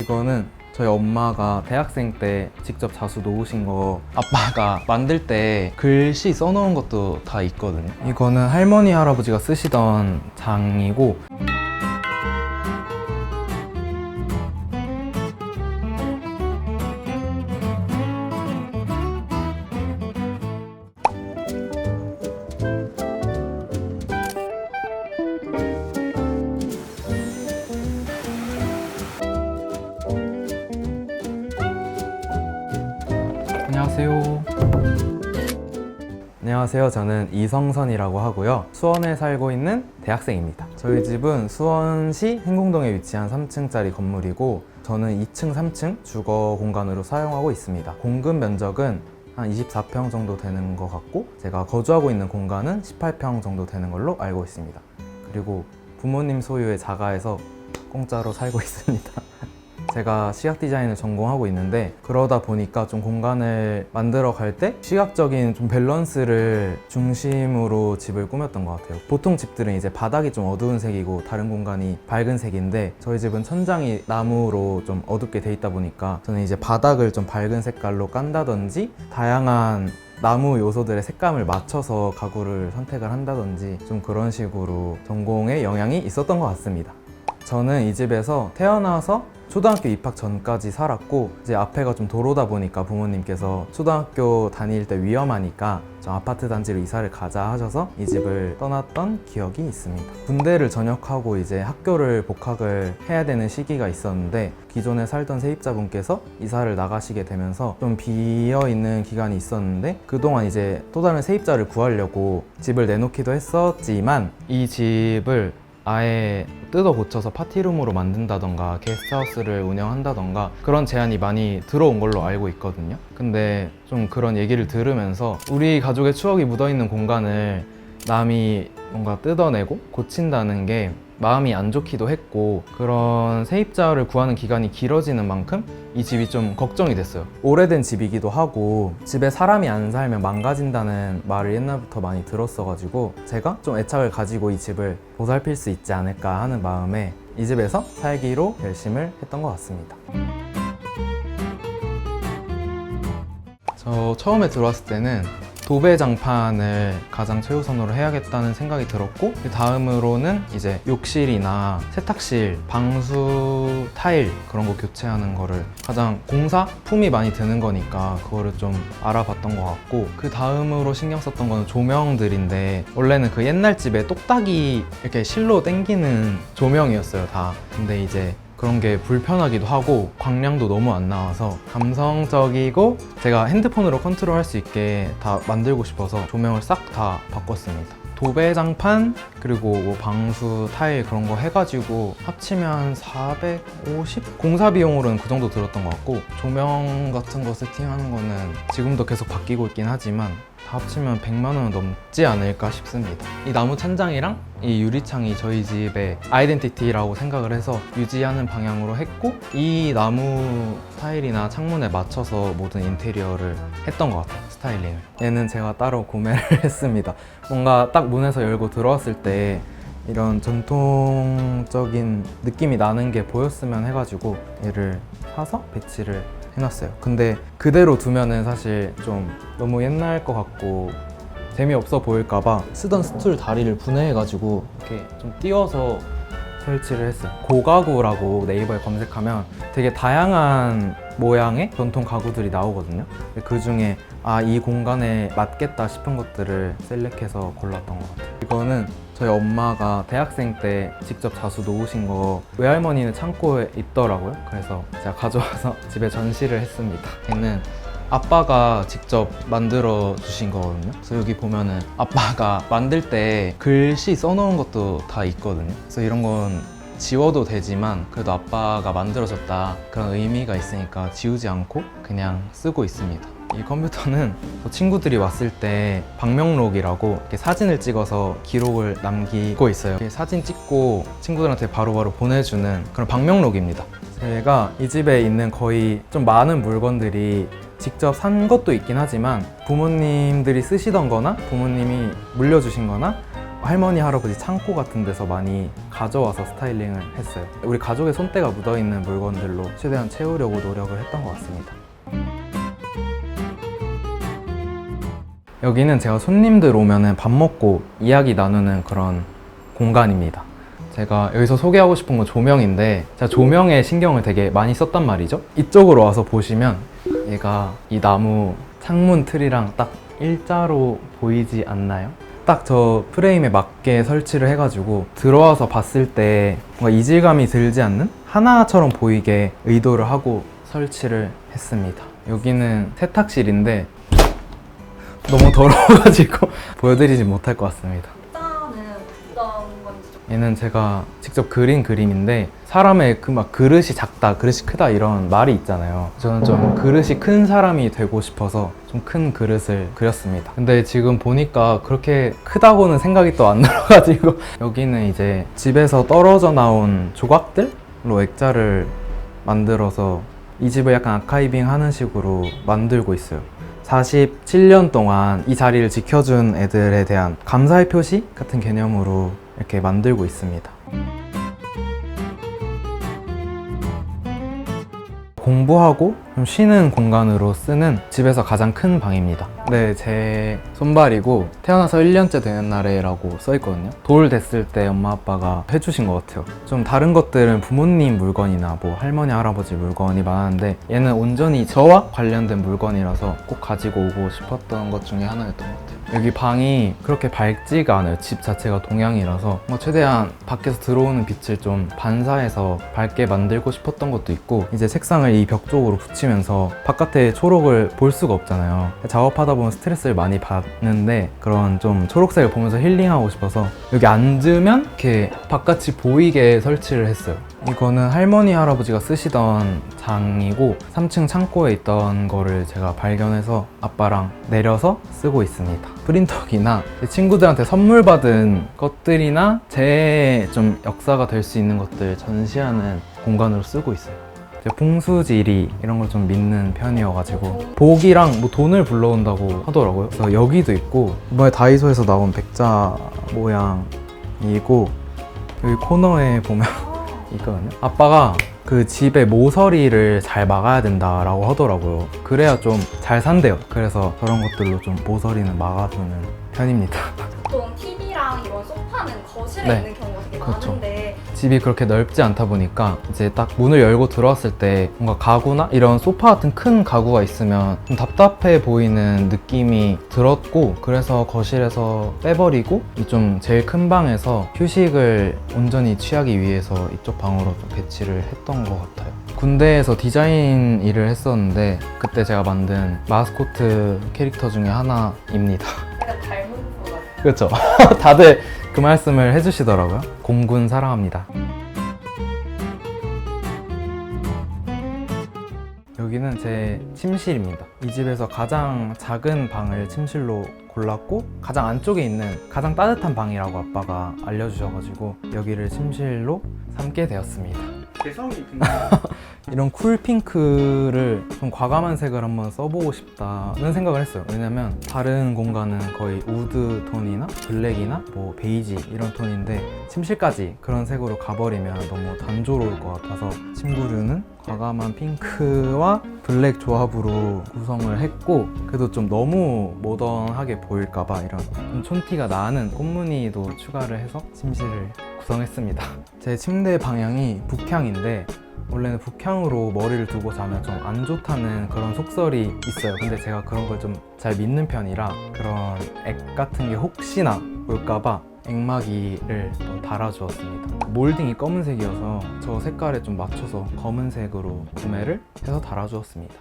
이거는 저희 엄마가 대학생 때 직접 자수 놓으신 거, 아빠가 만들 때 글씨 써놓은 것도 다 있거든요. 이거는 할머니 할아버지가 쓰시던 장이고, 안녕하세요. 안녕하세요. 저는 이성선이라고 하고요. 수원에 살고 있는 대학생입니다. 저희 집은 수원시 행궁동에 위치한 3층짜리 건물이고, 저는 2층, 3층 주거 공간으로 사용하고 있습니다. 공급 면적은 한 24평 정도 되는 것 같고, 제가 거주하고 있는 공간은 18평 정도 되는 걸로 알고 있습니다. 그리고 부모님 소유의 자가에서 공짜로 살고 있습니다. 제가 시각 디자인을 전공하고 있는데, 그러다 보니까 좀 공간을 만들어 갈 때 시각적인 좀 밸런스를 중심으로 집을 꾸몄던 것 같아요. 보통 집들은 이제 바닥이 좀 어두운 색이고 다른 공간이 밝은 색인데, 저희 집은 천장이 나무로 좀 어둡게 돼 있다 보니까 저는 이제 바닥을 좀 밝은 색깔로 깐다든지, 다양한 나무 요소들의 색감을 맞춰서 가구를 선택을 한다든지, 좀 그런 식으로 전공에 영향이 있었던 것 같습니다. 저는 이 집에서 태어나서 초등학교 입학 전까지 살았고, 이제 앞에가 좀 도로다 보니까 부모님께서 초등학교 다닐 때 위험하니까 좀 아파트 단지로 이사를 가자 하셔서 이 집을 떠났던 기억이 있습니다. 군대를 전역하고 이제 학교를 복학을 해야 되는 시기가 있었는데, 기존에 살던 세입자분께서 이사를 나가시게 되면서 좀 비어있는 기간이 있었는데, 그동안 이제 또 다른 세입자를 구하려고 집을 내놓기도 했었지만, 이 집을 아예 뜯어 고쳐서 파티룸으로 만든다던가 게스트하우스를 운영한다던가 그런 제안이 많이 들어온 걸로 알고 있거든요. 근데 좀 그런 얘기를 들으면서 우리 가족의 추억이 묻어있는 공간을 남이 뭔가 뜯어내고 고친다는 게 마음이 안 좋기도 했고, 그런 세입자를 구하는 기간이 길어지는 만큼 이 집이 좀 걱정이 됐어요. 오래된 집이기도 하고 집에 사람이 안 살면 망가진다는 말을 옛날부터 많이 들었어가지고, 제가 좀 애착을 가지고 이 집을 보살필 수 있지 않을까 하는 마음에 이 집에서 살기로 결심을 했던 것 같습니다. 저 처음에 들어왔을 때는 도배장판을 가장 최우선으로 해야겠다는 생각이 들었고, 그 다음으로는 이제 욕실이나 세탁실, 방수 타일 그런 거 교체하는 거를, 가장 공사 품이 많이 드는 거니까 그거를 좀 알아봤던 것 같고, 그 다음으로 신경 썼던 거는 조명들인데, 원래는 그 옛날 집에 똑딱이 이렇게 실로 당기는 조명이었어요, 다. 근데 이제 그런 게 불편하기도 하고 광량도 너무 안 나와서 감성적이고 제가 핸드폰으로 컨트롤할 수 있게 다 만들고 싶어서 조명을 싹 다 바꿨습니다. 도배장판 그리고 뭐 방수 타일 그런 거 해가지고 합치면 450? 공사 비용으로는 그 정도 들었던 것 같고, 조명 같은 거 세팅하는 거는 지금도 계속 바뀌고 있긴 하지만 다 합치면 100만 원은 넘지 않을까 싶습니다. 이 나무 찬장이랑 이 유리창이 저희 집의 아이덴티티라고 생각을 해서 유지하는 방향으로 했고, 이 나무 타일이나 창문에 맞춰서 모든 인테리어를 했던 것 같아요, 스타일링을. 얘는 제가 따로 구매를 했습니다. 뭔가 딱 문에서 열고 들어왔을 때 이런 전통적인 느낌이 나는 게 보였으면 해가지고 얘를 사서 배치를 해놨어요. 근데 그대로 두면은 사실 좀 너무 옛날 것 같고 재미없어 보일까봐 쓰던 스툴 다리를 분해해가지고 이렇게 좀 띄워서 설치를 했어요. 고가구라고 네이버에 검색하면 되게 다양한 모양의 전통 가구들이 나오거든요. 그 중에 이 공간에 맞겠다 싶은 것들을 셀렉해서 골랐던 것 같아요. 이거는 저희 엄마가 대학생 때 직접 자수 놓으신 거, 외할머니는 창고에 있더라고요. 그래서 제가 가져와서 집에 전시를 했습니다. 얘는 아빠가 직접 만들어 주신 거거든요. 그래서 여기 보면은 아빠가 만들 때 글씨 써놓은 것도 다 있거든요. 그래서 이런 건 지워도 되지만 그래도 아빠가 만들어줬다 그런 의미가 있으니까 지우지 않고 그냥 쓰고 있습니다. 이 컴퓨터는 친구들이 왔을 때 방명록이라고 이렇게 사진을 찍어서 기록을 남기고 있어요. 이렇게 사진 찍고 친구들한테 바로바로 보내주는 그런 방명록입니다. 제가 이 집에 있는 거의 좀 많은 물건들이 직접 산 것도 있긴 하지만 부모님들이 쓰시던 거나 부모님이 물려주신 거나 할머니 할아버지 창고 같은 데서 많이 가져와서 스타일링을 했어요. 우리 가족의 손때가 묻어있는 물건들로 최대한 채우려고 노력을 했던 것 같습니다. 여기는 제가 손님들 오면은 밥 먹고 이야기 나누는 그런 공간입니다. 제가 여기서 소개하고 싶은 건 조명인데 제가 조명에 신경을 되게 많이 썼단 말이죠. 이쪽으로 와서 보시면 얘가 이 나무 창문 틀이랑 딱 일자로 보이지 않나요? 딱 저 프레임에 맞게 설치를 해가지고 들어와서 봤을 때 뭔가 이질감이 들지 않는 하나처럼 보이게 의도를 하고 설치를 했습니다. 여기는 세탁실인데 너무 더러워가지고 보여드리지 못할 것 같습니다. 얘는 제가 직접 그린 그림인데 사람의 그 막 그릇이 작다, 그릇이 크다 이런 말이 있잖아요. 저는 좀 그릇이 큰 사람이 되고 싶어서 좀 큰 그릇을 그렸습니다. 근데 지금 보니까 그렇게 크다고는 생각이 또 안 들어가지고 여기는 이제 집에서 떨어져 나온 조각들로 액자를 만들어서 이 집을 약간 아카이빙 하는 식으로 만들고 있어요. 47년 동안 이 자리를 지켜준 애들에 대한 감사의 표시 같은 개념으로 이렇게 만들고 있습니다. 공부하고 좀 쉬는 공간으로 쓰는 집에서 가장 큰 방입니다. 네, 제 손발이고 태어나서 1년째 되는 날에라고 써있거든요. 돌 됐을 때 엄마 아빠가 해주신 것 같아요. 좀 다른 것들은 부모님 물건이나 뭐 할머니 할아버지 물건이 많았는데 얘는 온전히 저와 관련된 물건이라서 꼭 가지고 오고 싶었던 것 중에 하나였던 것 같아요. 여기 방이 그렇게 밝지가 않아요. 집 자체가 동양이라서 최대한 밖에서 들어오는 빛을 좀 반사해서 밝게 만들고 싶었던 것도 있고, 이제 색상을 이 벽 쪽으로 붙이면서 바깥에 초록을 볼 수가 없잖아요. 작업하다 보면 스트레스를 많이 받는데 그런 좀 초록색을 보면서 힐링하고 싶어서 여기 앉으면 이렇게 바깥이 보이게 설치를 했어요. 이거는 할머니 할아버지가 쓰시던 장이고 3층 창고에 있던 거를 제가 발견해서 아빠랑 내려서 쓰고 있습니다. 프린터기나 제 친구들한테 선물 받은 것들이나 제 좀 역사가 될 수 있는 것들 전시하는 공간으로 쓰고 있어요. 풍수지리 이런 걸 좀 믿는 편이어가지고 복이랑 뭐 돈을 불러온다고 하더라고요. 그래서 여기도 있고 이번에 다이소에서 나온 백자 모양이고 여기 코너에 보면 있거든요. 아빠가 그 집의 모서리를 잘 막아야 된다라고 하더라고요. 그래야 좀 잘 산대요. 그래서 저런 것들로 좀 모서리는 막아두는 편입니다. 보통 TV랑 이런 소파는 거실에 네. 있는 경우가 되게 그렇죠. 많은데 집이 그렇게 넓지 않다 보니까 이제 딱 문을 열고 들어왔을 때 뭔가 가구나 이런 소파 같은 큰 가구가 있으면 좀 답답해 보이는 느낌이 들었고, 그래서 거실에서 빼버리고 이 좀 제일 큰 방에서 휴식을 온전히 취하기 위해서 이쪽 방으로 좀 배치를 했던 것 같아요. 군대에서 디자인 일을 했었는데 그때 제가 만든 마스코트 캐릭터 중에 하나입니다. 약간 닮은 것 같아요. 그렇죠. 다들 그 말씀을 해주시더라고요. 공군 사랑합니다. 여기는 제 침실입니다. 이 집에서 가장 작은 방을 침실로 골랐고 가장 안쪽에 있는 가장 따뜻한 방이라고 아빠가 알려주셔가지고 여기를 침실로 삼게 되었습니다. 개성이 굉장히 이런 쿨핑크를 좀 과감한 색을 한번 써보고 싶다는 생각을 했어요. 왜냐면 다른 공간은 거의 우드 톤이나 블랙이나 뭐 베이지 이런 톤인데 침실까지 그런 색으로 가버리면 너무 단조로울 것 같아서 침구류는 과감한 핑크와 블랙 조합으로 구성을 했고, 그래도 좀 너무 모던하게 보일까봐 이런 좀 촌티가 나는 꽃무늬도 추가를 해서 침실을 구성했습니다. 제 침대 방향이 북향인데 원래는 북향으로 머리를 두고 자면 좀 안 좋다는 그런 속설이 있어요. 근데 제가 그런 걸 좀 잘 믿는 편이라 그런 액 같은 게 혹시나 올까봐 액막이를 또 달아주었습니다. 몰딩이 검은색이어서 저 색깔에 좀 맞춰서 검은색으로 구매를 해서 달아주었습니다.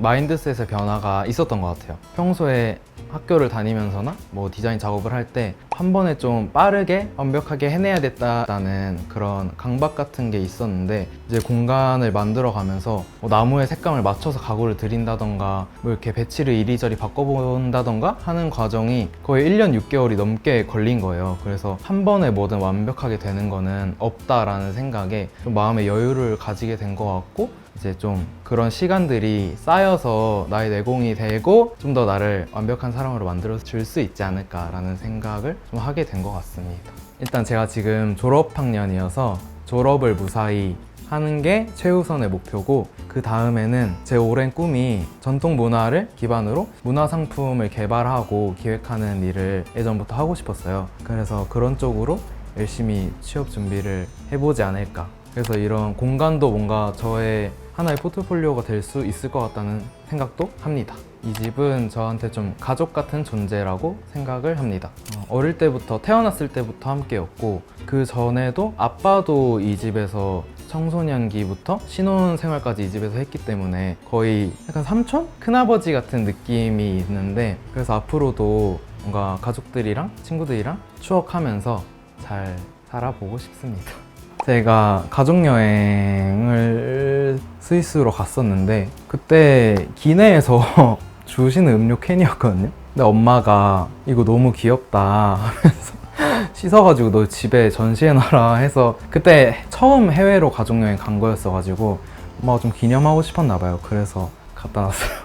마인드셋의 변화가 있었던 것 같아요. 평소에 학교를 다니면서나 뭐 디자인 작업을 할 때 한 번에 좀 빠르게 완벽하게 해내야겠다라는 그런 강박 같은 게 있었는데, 이제 공간을 만들어 가면서 뭐 나무의 색감을 맞춰서 가구를 들인다던가 뭐 이렇게 배치를 이리저리 바꿔본다던가 하는 과정이 거의 1년 6개월이 넘게 걸린 거예요. 그래서 한 번에 뭐든 완벽하게 되는 거는 없다라는 생각에 좀 마음의 여유를 가지게 된 것 같고, 이제 좀 그런 시간들이 쌓여서 나의 내공이 되고 좀 더 나를 완벽한 사람으로 만들어 줄 수 있지 않을까라는 생각을 좀 하게 된 것 같습니다. 일단 제가 지금 졸업학년이어서 졸업을 무사히 하는 게 최우선의 목표고, 그 다음에는 제 오랜 꿈이 전통 문화를 기반으로 문화 상품을 개발하고 기획하는 일을 예전부터 하고 싶었어요. 그래서 그런 쪽으로 열심히 취업 준비를 해보지 않을까. 그래서 이런 공간도 뭔가 저의 하나의 포트폴리오가 될 수 있을 것 같다는 생각도 합니다. 이 집은 저한테 좀 가족 같은 존재라고 생각을 합니다. 어릴 때부터, 태어났을 때부터 함께였고, 그 전에도 아빠도 이 집에서 청소년기부터 신혼생활까지 이 집에서 했기 때문에 거의 약간 삼촌? 큰아버지 같은 느낌이 있는데, 그래서 앞으로도 뭔가 가족들이랑 친구들이랑 추억하면서 잘 살아보고 싶습니다. 제가 가족여행을 스위스로 갔었는데 그때 기내에서 주시는 음료 캔이었거든요. 근데 엄마가 이거 너무 귀엽다 하면서 씻어가지고 너 집에 전시해놔라 해서, 그때 처음 해외로 가족여행 간 거였어가지고 엄마가 좀 기념하고 싶었나 봐요. 그래서 갖다 놨어요.